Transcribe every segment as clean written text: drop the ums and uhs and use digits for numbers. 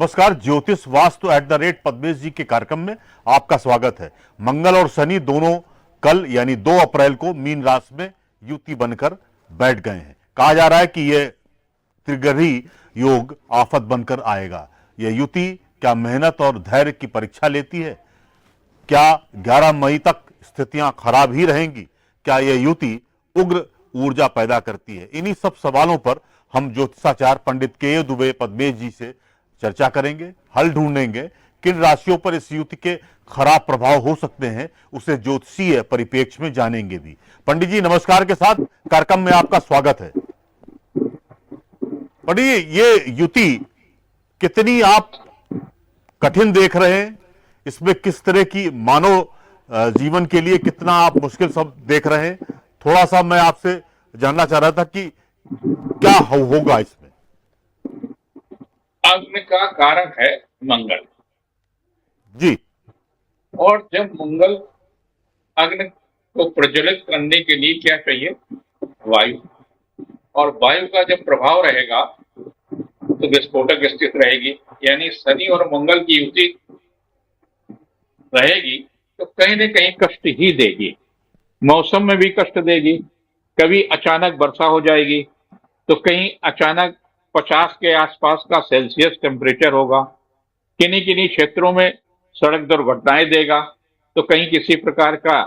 नमस्कार। ज्योतिष वास्तु @पद्मेश जी के कार्यक्रम में आपका स्वागत है। मंगल और शनि दोनों कल यानी 2 अप्रैल को मीन राशि में युति बनकर बैठ गए हैं। कहा जा रहा है कि यह त्रिग्रही योग आफत बनकर आएगा। यह युति क्या मेहनत और धैर्य की परीक्षा लेती है? क्या 11 मई तक स्थितियां खराब ही रहेंगी? क्या यह युति उग्र ऊर्जा पैदा करती है? इन्हीं सब सवालों पर हम ज्योतिषाचार्य पंडित के दुबे पद्मेश जी से चर्चा करेंगे, हल ढूंढेंगे। किन राशियों पर इस युति के खराब प्रभाव हो सकते हैं उसे ज्योतिषीय परिप्रेक्ष्य में जानेंगे भी। पंडित जी नमस्कार के साथ कार्यक्रम में आपका स्वागत है। पंडित जी, ये युति कितनी आप कठिन देख रहे हैं? इसमें किस तरह की मानव जीवन के लिए कितना आप मुश्किल सब देख रहे हैं? थोड़ा सा मैं आपसे जानना चाह रहा था कि क्या होगा इसमें। अग्नि का कारक है मंगल जी। और जब मंगल अग्नि को प्रज्वलित करने के लिए क्या चाहिए? वायु। और वायु का जब प्रभाव रहेगा तो विस्फोटक स्थिति रहेगी, यानी शनि और मंगल की युति रहेगी तो कहीं न कहीं कष्ट ही देगी। मौसम में भी कष्ट देगी। कभी अचानक वर्षा हो जाएगी तो कहीं अचानक 50 के आसपास का सेल्सियस टेम्परेचर होगा। किन्हीं किन्हीं क्षेत्रों में सड़क दुर्घटनाएं देगा तो कहीं किसी प्रकार का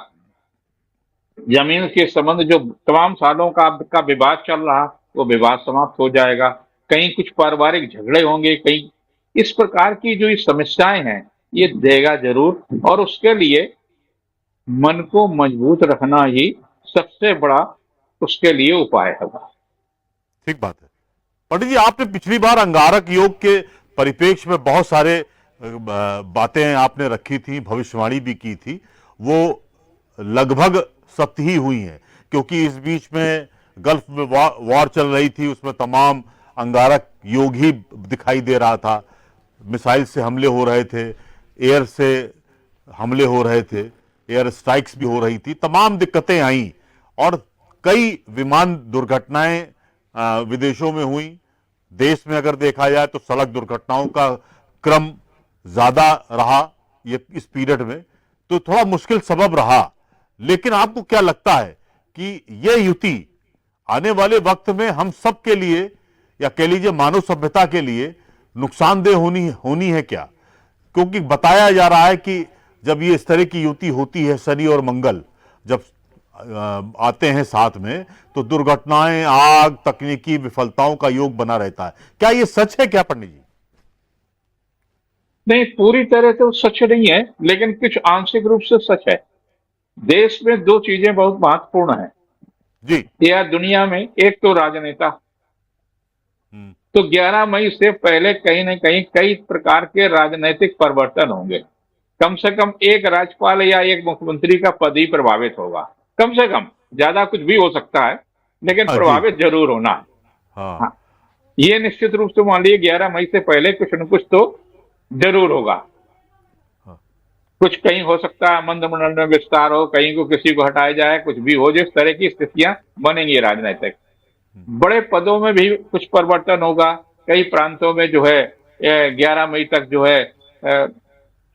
जमीन के संबंध जो तमाम सालों का विवाद चल रहा वो विवाद समाप्त हो जाएगा। कहीं कुछ पारिवारिक झगड़े होंगे, कहीं इस प्रकार की जो समस्याएं हैं ये देगा जरूर। और उसके लिए मन को मजबूत रखना ही सबसे बड़ा उसके लिए उपाय होगा। ठीक बात है। पंडित जी, आपने पिछली बार अंगारक योग के परिप्रेक्ष्य में बहुत सारे बातें आपने रखी थी, भविष्यवाणी भी की थी। वो लगभग सत्य ही हुई हैं, क्योंकि इस बीच में गल्फ में वॉर चल रही थी, उसमें तमाम अंगारक योग ही दिखाई दे रहा था। मिसाइल से हमले हो रहे थे, एयर से हमले हो रहे थे, एयर स्ट्राइक्स भी हो रही थी, तमाम दिक्कतें आई और कई विमान दुर्घटनाएं विदेशों में हुई। देश में अगर देखा जाए तो सड़क दुर्घटनाओं का क्रम ज्यादा रहा ये इस पीरियड में, तो थोड़ा मुश्किल सबब रहा। लेकिन आपको क्या लगता है कि यह युति आने वाले वक्त में हम सब के लिए या कह लीजिए मानव सभ्यता के लिए नुकसानदेह होनी है क्या? क्योंकि बताया जा रहा है कि जब ये इस तरह की युति होती है, शनि और मंगल जब आते हैं साथ में, तो दुर्घटनाएं, आग, तकनीकी विफलताओं का योग बना रहता है। क्या ये सच है क्या पंडित जी? नहीं, पूरी तरह तो सच नहीं है, लेकिन कुछ आंशिक रूप से सच है। देश में 2 चीजें बहुत महत्वपूर्ण हैं जी। या दुनिया में। एक तो राजनेता। तो 11 मई से पहले कहीं न कहीं कई प्रकार के राजनीतिक परिवर्तन होंगे। कम से कम एक राज्यपाल या एक मुख्यमंत्री का पद ही प्रभावित होगा, कम से कम। ज्यादा कुछ भी हो सकता है, लेकिन प्रभावित जरूर होना है। हाँ, ये निश्चित रूप से मान लीजिए 11 मई से पहले कुछ न कुछ तो जरूर होगा। कुछ कहीं हो सकता है मंत्रिमंडल में विस्तार हो, कहीं को किसी को हटाया जाए, कुछ भी हो, जिस तरह की स्थितियां बनेंगी राजनीतिक। बड़े पदों में भी कुछ परिवर्तन होगा। कई प्रांतों में जो है 11 मई तक जो है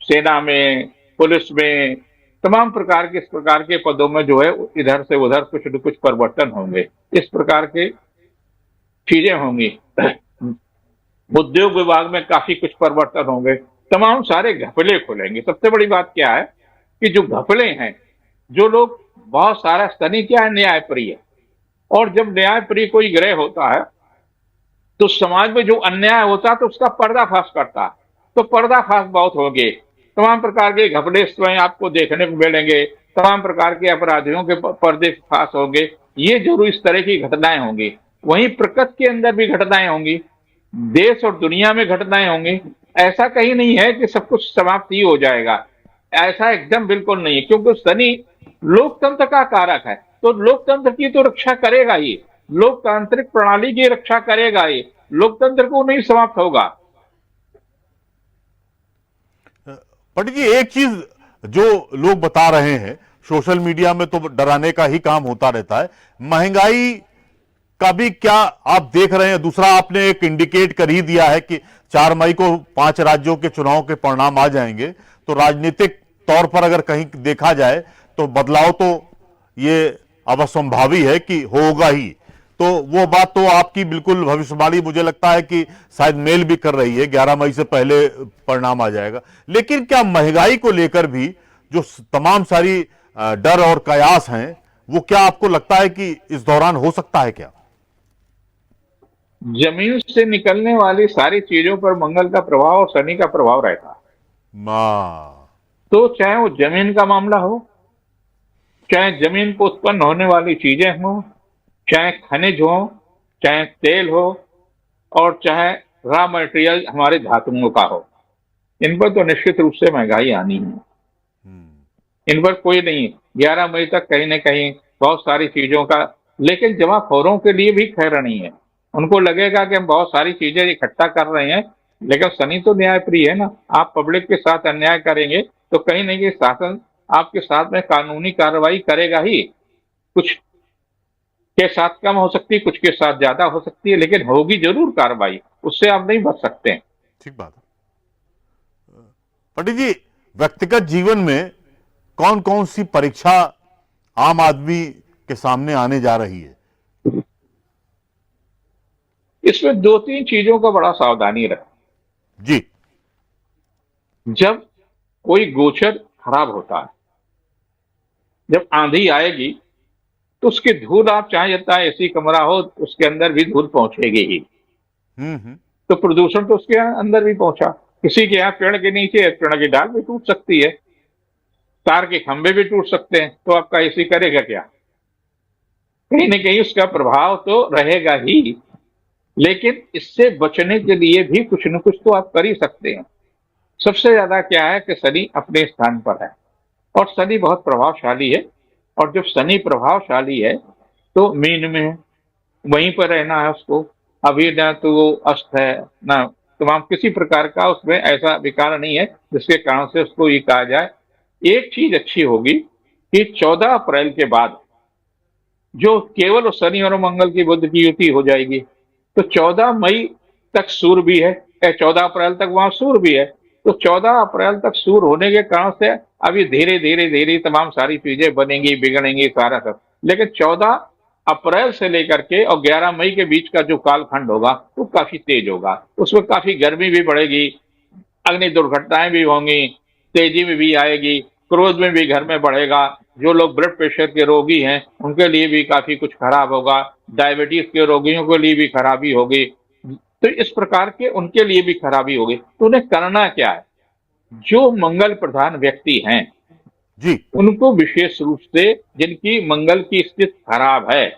सेना में, पुलिस में, तमाम प्रकार के इस प्रकार के पदों में जो है इधर से उधर कुछ न कुछ परिवर्तन होंगे। इस प्रकार के चीजें होंगी। उद्योग विभाग में काफी कुछ परिवर्तन होंगे। तमाम सारे घपले खुलेंगे। सबसे बड़ी बात क्या है कि जो घपले हैं, जो लोग बहुत सारा शनि क्या है, न्यायप्रिय। और जब न्यायप्रिय कोई ग्रह होता है तो समाज में जो अन्याय होता है तो उसका पर्दाफाश करता है। तो पर्दाफाश बहुत होंगे। तमाम प्रकार के घपले स्वयं आपको देखने को मिलेंगे। तमाम प्रकार के अपराधियों के पर्दाफाश होंगे। ये जरूर इस तरह की घटनाएं होंगी। वहीं प्रकृति के अंदर भी घटनाएं होंगी, देश और दुनिया में घटनाएं होंगी। ऐसा कहीं नहीं है कि सब कुछ समाप्त ही हो जाएगा, ऐसा एकदम बिल्कुल नहीं है। क्योंकि शनि लोकतंत्र का कारक है, तो लोकतंत्र की तो रक्षा करेगा ही, लोकतांत्रिक प्रणाली की रक्षा करेगा ही, लोकतंत्र को नहीं समाप्त होगा। पंडित जी, एक चीज जो लोग बता रहे हैं सोशल मीडिया में, तो डराने का ही काम होता रहता है। महंगाई का भी क्या आप देख रहे हैं? दूसरा, आपने एक इंडिकेट कर ही दिया है कि 4 मई को 5 राज्यों के चुनाव के परिणाम आ जाएंगे, तो राजनीतिक तौर पर अगर कहीं देखा जाए तो बदलाव तो ये अवसंभावी है कि होगा ही। तो वो बात तो आपकी बिल्कुल भविष्यवाणी मुझे लगता है कि शायद मेल भी कर रही है, 11 मई से पहले परिणाम आ जाएगा। लेकिन क्या महंगाई को लेकर भी जो तमाम सारी डर और कयास हैं, वो क्या आपको लगता है कि इस दौरान हो सकता है क्या? जमीन से निकलने वाली सारी चीजों पर मंगल का प्रभाव और शनि का प्रभाव रहता है। मां। तो चाहे वो जमीन का मामला हो, चाहे जमीन को उत्पन्न होने वाली चीजें हो, चाहे खनिज हो, चाहे तेल हो, और चाहे रॉ मटेरियल हमारे धातुओं का हो, इन पर तो निश्चित रूप से महंगाई आनी है। इन पर कोई नहीं, 11 मई तक कहीं ना कहीं बहुत सारी चीजों का, लेकिन जमाखोरों के लिए भी खैर नहीं है। उनको लगेगा कि हम बहुत सारी चीजें इकट्ठा कर रहे हैं, लेकिन शनि तो न्याय प्रिय है ना। आप पब्लिक के साथ अन्याय करेंगे तो कहीं ना कहीं शासन आपके साथ में कानूनी कार्रवाई करेगा ही। कुछ के साथ कम हो सकती है, कुछ के साथ ज्यादा हो सकती है, लेकिन होगी जरूर कार्रवाई, उससे आप नहीं बच सकते। ठीक बात है। पंडित जी, व्यक्तिगत जीवन में कौन कौन सी परीक्षा आम आदमी के सामने आने जा रही है? इसमें दो तीन चीजों का बड़ा सावधानी रखें। जी। जब कोई गोचर खराब होता है, जब आंधी आएगी, तो उसकी धूल, आप चाहे जितना एसी कमरा हो उसके अंदर भी धूल पहुंचेगी ही। हम्म। तो प्रदूषण तो उसके अंदर भी पहुंचा। किसी के यहाँ पेड़ के नीचे पेड़ की डाल भी टूट सकती है, तार के खंभे भी टूट सकते हैं, तो आपका एसी करेगा क्या? कहीं ना कहीं उसका प्रभाव तो रहेगा ही। लेकिन इससे बचने के लिए भी कुछ न कुछ तो आप कर ही सकते हैं। सबसे ज्यादा क्या है कि शनि अपने स्थान पर है, और शनि बहुत प्रभावशाली है। और जब शनि प्रभावशाली है तो मीन में है, वहीं पर रहना है उसको। अभी ना तो वो अस्त है, ना तमाम किसी प्रकार का उसमें ऐसा विकार नहीं है जिसके कारण से उसको ये कहा जाए। एक चीज अच्छी होगी कि 14 अप्रैल के बाद जो केवल शनि और मंगल की बुध की युति हो जाएगी, तो 14 मई तक सूर्य भी है, 14 अप्रैल तक वहां सूर्य भी है। तो 14 अप्रैल तक सूर्य होने के कारण से अभी धीरे धीरे धीरे तमाम सारी चीजें बनेंगी, बिगड़ेंगी, सारा सब। लेकिन 14 अप्रैल से लेकर के और 11 मई के बीच का जो कालखंड होगा वो काफी तेज होगा। उसमें काफी गर्मी भी बढ़ेगी, अग्नि दुर्घटनाएं भी होंगी, तेजी में भी आएगी, क्रोध में भी घर में बढ़ेगा। जो लोग ब्लड प्रेशर के रोगी हैं उनके लिए भी काफी कुछ खराब होगा, डायबिटीज के रोगियों के लिए भी खराबी होगी। तो इस प्रकार के उनके लिए भी खराबी होगी। तो उन्हें करना क्या है? जो मंगल प्रधान व्यक्ति हैं जी। उनको विशेष रूप से, जिनकी मंगल की स्थिति खराब है,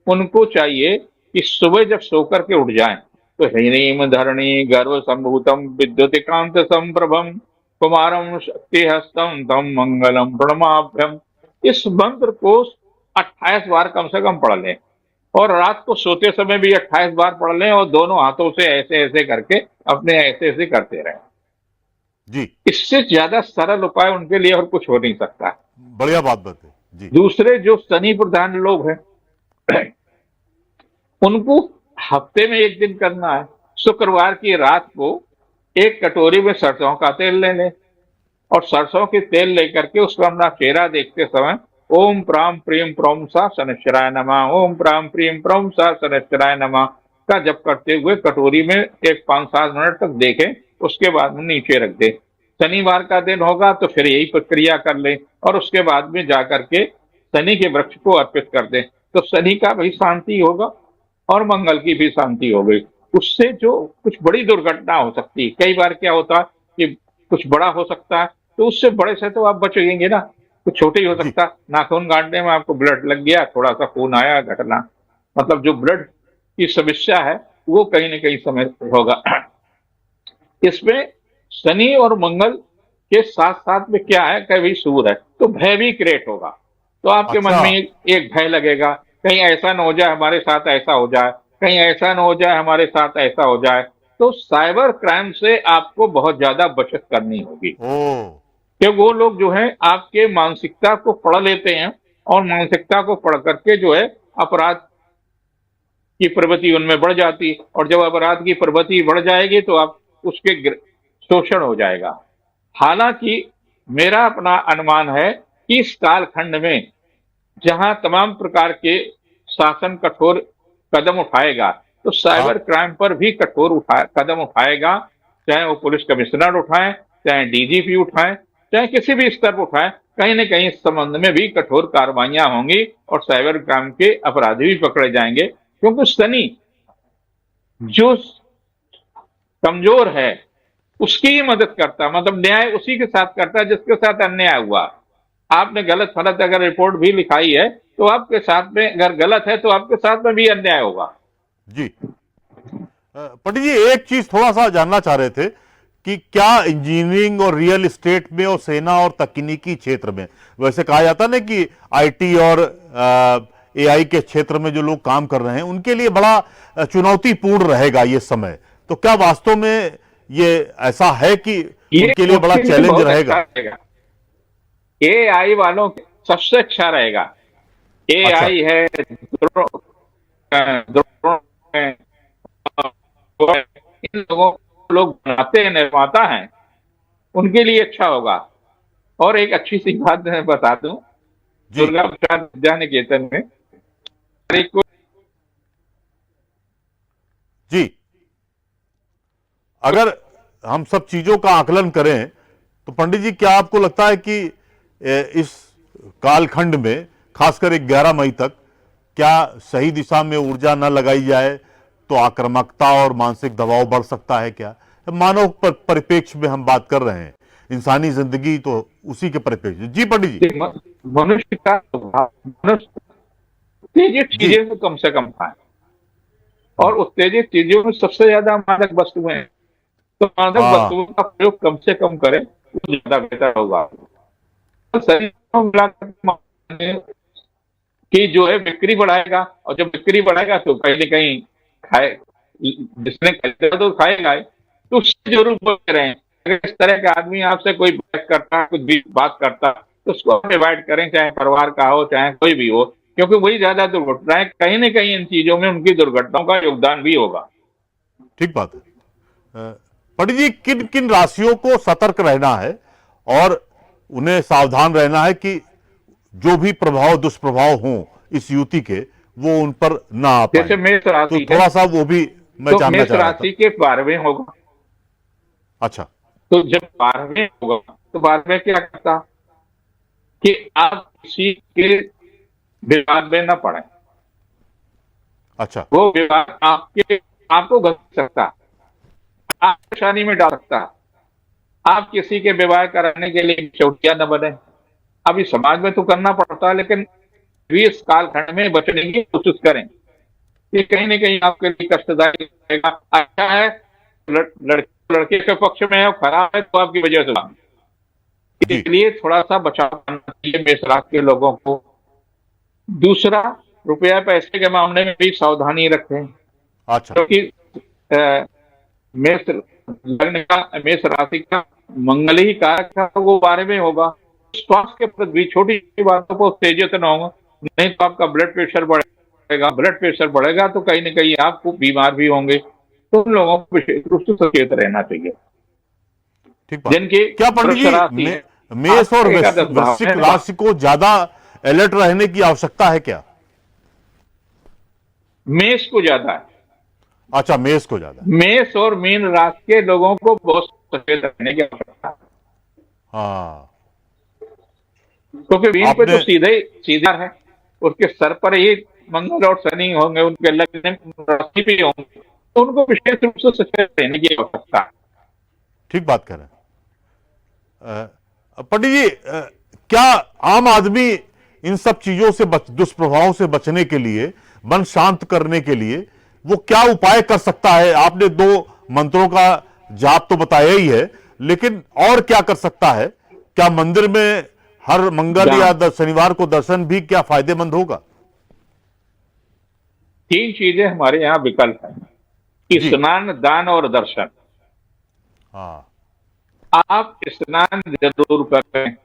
उनको चाहिए कि सुबह जब सोकर के उठ जाएं तो ह्रीं धरणी गर्भ संभूतम विद्युतिकांत संप्रभम कुमारम शक्ति हस्तम तम मंगलम प्रणमाभ्यम, इस मंत्र को 28 बार कम से कम पढ़ लें, और रात को सोते समय भी 28 बार पढ़ लें, और दोनों हाथों से ऐसे ऐसे करके अपने ऐसे ऐसे करते रहें। जी। इससे ज्यादा सरल उपाय उनके लिए और कुछ हो नहीं सकता। बढ़िया बात बताई जी। दूसरे जो शनि प्रधान लोग हैं उनको हफ्ते में एक दिन करना है। शुक्रवार की रात को एक कटोरी में सरसों का तेल ले लें, और सरसों के तेल लेकर के उसमें अपना चेहरा देखते समय ओम प्राम प्रीम प्रोम सा शनिश्चराय नमः, ओम प्राम प्रीम प्रोम सा शनिश्चराय नमः का जप करते हुए कटोरी में एक 5-7 मिनट तक देखें, उसके बाद में नीचे रख दें। शनिवार का दिन होगा तो फिर यही प्रक्रिया कर लें, और उसके बाद में जाकर के शनि के वृक्ष को अर्पित कर दें। तो शनि का भी शांति होगा और मंगल की भी शांति हो गई। उससे जो कुछ बड़ी दुर्घटना हो सकती है, कई बार क्या होता है कि कुछ बड़ा हो सकता है, तो उससे बड़े से तो आप बचेंगे ना, कुछ छोटे ही हो सकता। नाखून काटने में आपको ब्लड लग गया, थोड़ा सा खून आया, घटना, मतलब जो ब्लड की समस्या है वो कहीं ना कहीं समय होगा। इसमें शनि और मंगल के साथ साथ में क्या है, कभी सूर्य है, तो भय भी क्रिएट होगा। तो आपके मन अच्छा। में एक भय लगेगा, कहीं ऐसा ना हो जाए हमारे साथ ऐसा हो जाए, कहीं ऐसा ना हो जाए हमारे साथ ऐसा हो जाए। तो साइबर क्राइम से आपको बहुत ज्यादा बचत करनी होगी, ओ। कि वो लोग जो है आपके मानसिकता को पढ़ लेते हैं, और मानसिकता को पढ़ करके जो है अपराध की प्रवृत्ति उनमें बढ़ जाती, और जब अपराध की प्रवृत्ति बढ़ जाएगी तो आप उसके शोषण हो जाएगा। हालांकि मेरा अपना अनुमान है कि इस कालखंड में जहां तमाम प्रकार के शासन कठोर कदम उठाएगा, तो हाँ। साइबर क्राइम पर भी कठोर कदम उठाएगा। चाहे वो पुलिस कमिश्नर उठाएं, चाहे डीजीपी उठाएं, चाहे किसी भी स्तर पर उठाएं, कहीं न कहीं इस संबंध में भी कठोर कार्रवाइयां होंगी और साइबर क्राइम के अपराधी भी पकड़े जाएंगे। क्योंकि सनी जो कमजोर है उसकी ही मदद करता, मतलब न्याय उसी के साथ करता है जिसके साथ अन्याय हुआ। आपने गलत फलत अगर रिपोर्ट भी लिखाई है तो आपके साथ में, अगर गलत है तो आपके साथ में भी अन्याय होगा। जी। पंडित जी, एक चीज थोड़ा सा जानना चाह रहे थे कि क्या इंजीनियरिंग और रियल एस्टेट में और सेना और तकनीकी क्षेत्र में, वैसे कहा जाता ना कि आईटी और एआई के क्षेत्र में जो लोग काम कर रहे हैं उनके लिए बड़ा चुनौतीपूर्ण रहेगा ये समय, तो क्या वास्तव में ये ऐसा है कि ये उनके लिए बड़ा उनके लिए चैलेंज बहुत रहेगा? अच्छा रहेगा। एआई वालों के सबसे अच्छा रहेगा। अच्छा। एआई है, ड्रोन है, इन लोगों को लोग बनाते हैं, निर्माता हैं, उनके लिए अच्छा होगा। और एक अच्छी सी बात मैं बता दूं, जी। दुर्गा प्रसाद विद्या निकेतन में तारीख को जी। अगर हम सब चीजों का आकलन करें तो पंडित जी, क्या आपको लगता है कि इस कालखंड में खासकर 11 मई तक क्या सही दिशा में ऊर्जा न लगाई जाए तो आक्रामकता और मानसिक दबाव बढ़ सकता है? क्या मानव परिप्रेक्ष्य में हम बात कर रहे हैं, इंसानी जिंदगी तो उसी के परिप्रेक्ष्य। जी पंडित जी। मनुष्य का मनुष्य उत्तेजित जी। चीजें कम से कम खाएं, और उत्तेजित चीजों में सबसे ज्यादा मादक वस्तुएं हैं, तो मादक हाँ। वस्तुओं का प्रयोग कम से कम करें तो ज्यादा बेहतर होगा। तो शरीर को मिलाकर कि जो है बिक्री बढ़ाएगा, और जब बिक्री बढ़ाएगा तो कहीं ना कहीं खाए, जिसने खरीदा तो खाएगा ही। तो उससे जरूर बोल रहे हैं, अगर इस तरह का आदमी आपसे कोई बात करता है, कुछ भी बात करता है, तो उसको आप अवॉइड करें, चाहे परिवार का हो चाहे कोई भी हो, क्योंकि वही ज्यादा दुर्घटना है। कहीं ना कहीं इन चीजों में उनकी दुर्घटनाओं का योगदान भी होगा। ठीक बात है। पंडित जी, किन किन राशियों को सतर्क रहना है और उन्हें सावधान रहना है कि जो भी प्रभाव दुष्प्रभाव हों इस युति के, वो उन पर ना आ जैसे पाए? मेष तो राशि है, थोड़ा सा वो भी मैं तो जानना मेष चाह रहा था। राशि के 12वें होगा। अच्छा। तो जब 12वें होगा तो 12वें क्या करता कि आप किसी के विवाद में न पड़े। अच्छा। वो विवाद आपको घस सकता, आप परेशानी में डाल सकता। आप किसी के विवाह कराने के लिए चौकिया न बने। अभी समाज में तो करना पड़ता है, लेकिन भी इस कालखंड में बचने की कोशिश करें। ये कहीं ना कहीं आपके लिए कष्टदायक रहेगा। अच्छा है लड़के के पक्ष में है और खराब है तो आपकी वजह से हुआ। जी। इसलिए थोड़ा सा बचाव करना चाहिए मेष राशि के लोगों को। दूसरा, रुपया पैसे के मामले में भी सावधानी रखें, अच्छा। क्योंकि मेष लग्न का, मेष राशि का मंगल ही कारक है, वो 12वें होगा। स्वास्थ्य के प्रति भी छोटी छोटी बातों पर उत्तेजित न हो, नहीं तो आपका ब्लड प्रेशर बढ़ेगा। ब्लड प्रेशर बढ़ेगा तो कहीं ना कहीं आप बीमार भी होंगे। तो उन लोगों को विशेष रूप से सचेत रहना चाहिए ठीक बात है। जिनकी क्या पंडित वृक्ष जी, राशि है। मेष और आपका एकादश भाव वृश्चिक है, राशि को ज्यादा अलर्ट रहने की आवश्यकता है क्या? मेष को ज्यादा है। अच्छा, मेष को ज्यादा। मेष और मीन राशि के लोगों को बहुत सचेत रहने की आवश्यकता है, हाँ। क्योंकि मीन पे तो आपने सीधे सीधा है, उसके सर पर ही मंगल और शनि होंगे, उनके लग्न राशि भी होंगे, तो उनको विशेष रूप से सचेत रहने की आवश्यकता है। ठीक बात कर रहे हैं। पंडित जी, क्या आम आदमी इन सब चीजों से दुष्प्रभावों से बचने के लिए, मन शांत करने के लिए वो क्या उपाय कर सकता है? आपने 2 मंत्रों का जाप तो बताया ही है, लेकिन और क्या कर सकता है? क्या मंदिर में हर मंगल या शनिवार को दर्शन भी क्या फायदेमंद होगा? 3 चीजें हमारे यहाँ विकल्प है कि जी। स्नान, दान और दर्शन। हाँ। आप स्नान जरूर करें।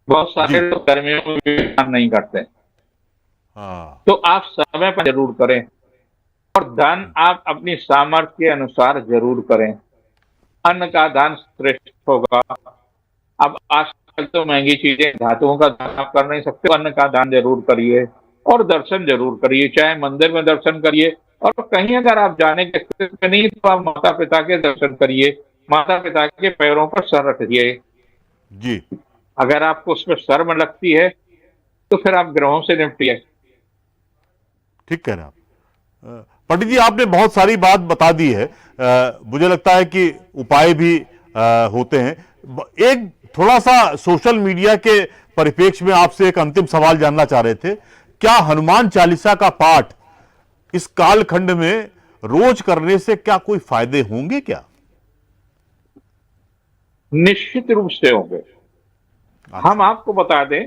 बहुत सारे जी। लोग गर्मियों में भी स्नान नहीं करते, हाँ। तो आप समय पर जरूर करें, और दान आप अपनी सामर्थ्य के अनुसार जरूर करें। अन्न का दान श्रेष्ठ होगा। अब आजकल तो महंगी चीजें, धातुओं का दान आप कर नहीं सकते, अन्न का दान जरूर करिए और दर्शन जरूर करिए, चाहे मंदिर में दर्शन करिए, और कहीं अगर आप जाने के स्थिति में नहीं तो आप माता पिता के दर्शन करिए, माता पिता के पैरों पर सर रखिए। जी। अगर आपको उसमें शर्म लगती है तो फिर आप ग्रहों से निपटिए। ठीक कह रहे हैं आप। पंडित जी, आपने बहुत सारी बात बता दी है। मुझे लगता है कि उपाय भी होते हैं। एक थोड़ा सा सोशल मीडिया के परिप्रेक्ष्य में आपसे एक अंतिम सवाल जानना चाह रहे थे। क्या हनुमान चालीसा का पाठ इस कालखंड में रोज करने से क्या कोई फायदे होंगे क्या? निश्चित रूप से होंगे। हम अच्छा। आपको बता दें,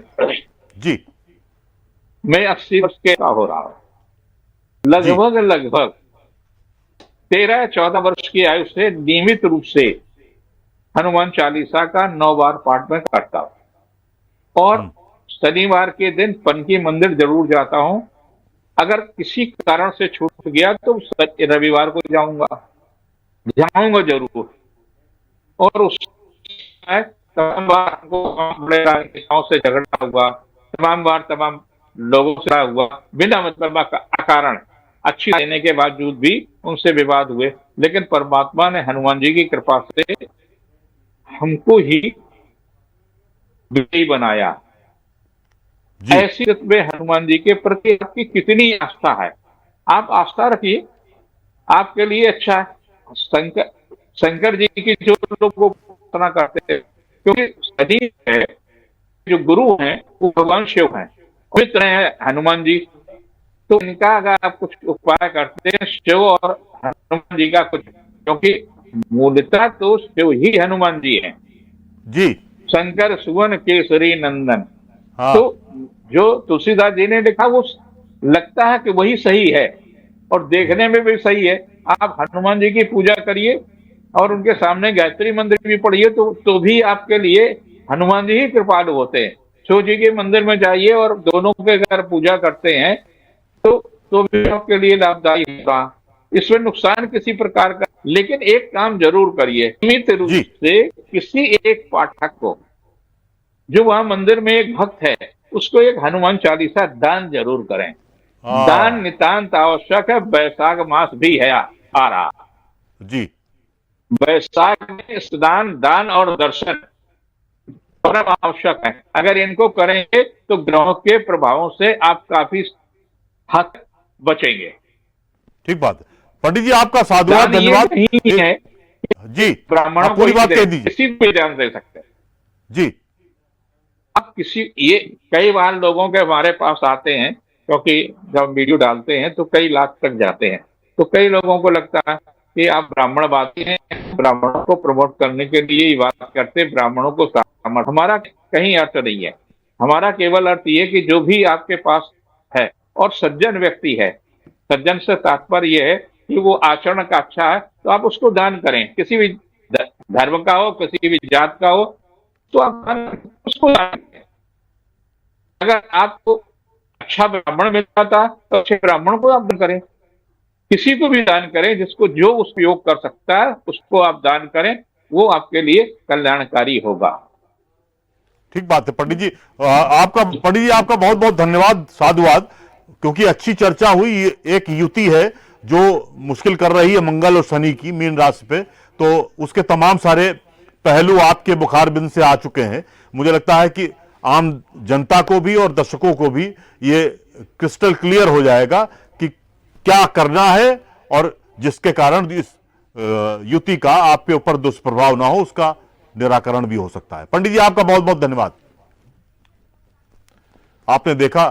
जी। मैं 80 वर्ष के का हो रहा हूं। जी। लगभग लगभग 13 या 14 वर्ष की आयु से नियमित रूप से हनुमान चालीसा का 9 बार पाठ में करता हूं। और हम्म। शनिवार के दिन पनकी मंदिर जरूर जाता हूं। अगर किसी कारण से छूट गया तो रविवार को जाऊंगा, जाऊंगा जरूर। और उस समय तमाम बार हमको बड़े राजनेताओं से झगड़ा हुआ, तमाम बार तमाम लोगों से हुआ, बिना मतलब का अकारण अच्छी देने के बावजूद भी उनसे विवाद हुए, लेकिन परमात्मा ने हनुमान जी की कृपा से हमको ही विजयी बनाया। जी। ऐसी स्थिति में हनुमान जी के प्रति आपकी कितनी आस्था है, आप आस्था रखिए, आपके लिए अच्छा है। शंकर शंकर जी की जो लोग वो प्रार्थना करते हैं, क्योंकि शनि है, जो गुरु हैं वो भगवान शिव हैं, मित्र हैं हनुमान जी। तो इनका अगर आप कुछ उपाय करते हैं शिव और हनुमान जी का कुछ, क्योंकि मूलतः तो शिव ही हनुमान जी हैं। जी। शंकर सुवन केसरी नंदन। तो हाँ। जो तुलसीदास जी ने लिखा वो लगता है कि वही सही है और देखने में भी सही है। आप हनुमान जी की पूजा करिए और उनके सामने गायत्री मंत्र भी पढ़िए, तो भी आपके लिए हनुमान जी ही कृपालु होते हैं। शिव जी के मंदिर में जाइए और दोनों के अगर पूजा करते हैं तो भी आपके लिए लाभदायी होगा। इसमें नुकसान किसी प्रकार का, लेकिन एक काम जरूर करिए, नियमित रूप जी। से किसी एक पाठक को, जो वहां मंदिर में एक भक्त है, उसको एक हनुमान चालीसा दान जरूर करें। दान हाँ। नितांत आवश्यक है। वैशाख मास भी है आ रहा। जी। वैशाख में स्नान, दान और दर्शन परम आवश्यक है। अगर इनको करेंगे तो ग्रहों के प्रभावों से आप काफी हद तक बचेंगे। ठीक बात है। पंडित जी, आपका साधुवाद, दान ये धन्यवाद। नहीं है जी। ब्राह्मणों आप को पूरी ही बात कह दें, दीजिए। किसी को भी दान दे सकते हैं। जी। अब किसी ये कई बार लोगों के हमारे पास आते हैं, क्योंकि जब वीडियो डालते हैं तो कई लाख तक जाते हैं, तो कई लोगों को लगता है कि आप ब्राह्मणवादी हैं, ब्राह्मणों को प्रमोट करने के लिए ही बात करते, ब्राह्मणों को सामर्थ। हमारा कहीं अर्थ नहीं है। हमारा केवल अर्थ ये कि जो भी आपके पास है और सज्जन व्यक्ति है, सज्जन से तात्पर्य यह है कि वो आचरण का अच्छा है, तो आप उसको दान करें। किसी भी धर्म का हो, किसी भी जात का हो, तो आप उसको दान करें। अगर आपको अच्छा ब्राह्मण मिल जाता तो अच्छे ब्राह्मण को आप दान करें। किसी को भी दान करें, जिसको जो उपयोग कर सकता है उसको आप दान करें, वो आपके लिए कल्याणकारी होगा। ठीक बात है पंडित जी। पंडित जी, आपका बहुत बहुत धन्यवाद, साधुवाद। क्योंकि अच्छी चर्चा हुई। एक युति है जो मुश्किल कर रही है मंगल और शनि की मीन राशि पे, तो उसके तमाम सारे पहलू आपके बुखारबिंद से आ चुके हैं। मुझे लगता है कि आम जनता को भी और दर्शकों को भी ये क्रिस्टल क्लियर हो जाएगा कि क्या करना है, और जिसके कारण इस युति का आप पे ऊपर दुष्प्रभाव ना हो, उसका निराकरण भी हो सकता है। पंडित जी, आपका बहुत बहुत धन्यवाद। आपने देखा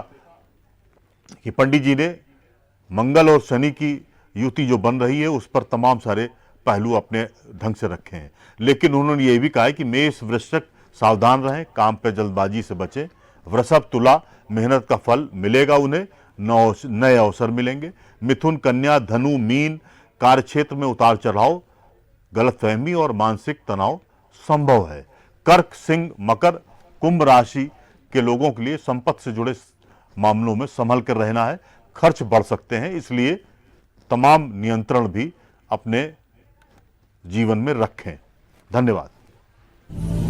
कि पंडित जी ने मंगल और शनि की युति जो बन रही है उस पर तमाम सारे पहलू अपने ढंग से रखे हैं, लेकिन उन्होंने ये भी कहा है कि मेष वृश्चिक सावधान रहें, काम पे जल्दबाजी से बचें। वृषभ तुला, मेहनत का फल मिलेगा उन्हें, नए अवसर मिलेंगे। मिथुन कन्या धनु मीन, कार्यक्षेत्र में उतार चढ़ाव, गलतफहमी और मानसिक तनाव संभव है। कर्क सिंह मकर कुंभ राशि के लोगों के लिए संपत्ति से जुड़े मामलों में संभल कर रहना है, खर्च बढ़ सकते हैं, इसलिए तमाम नियंत्रण भी अपने जीवन में रखें। धन्यवाद।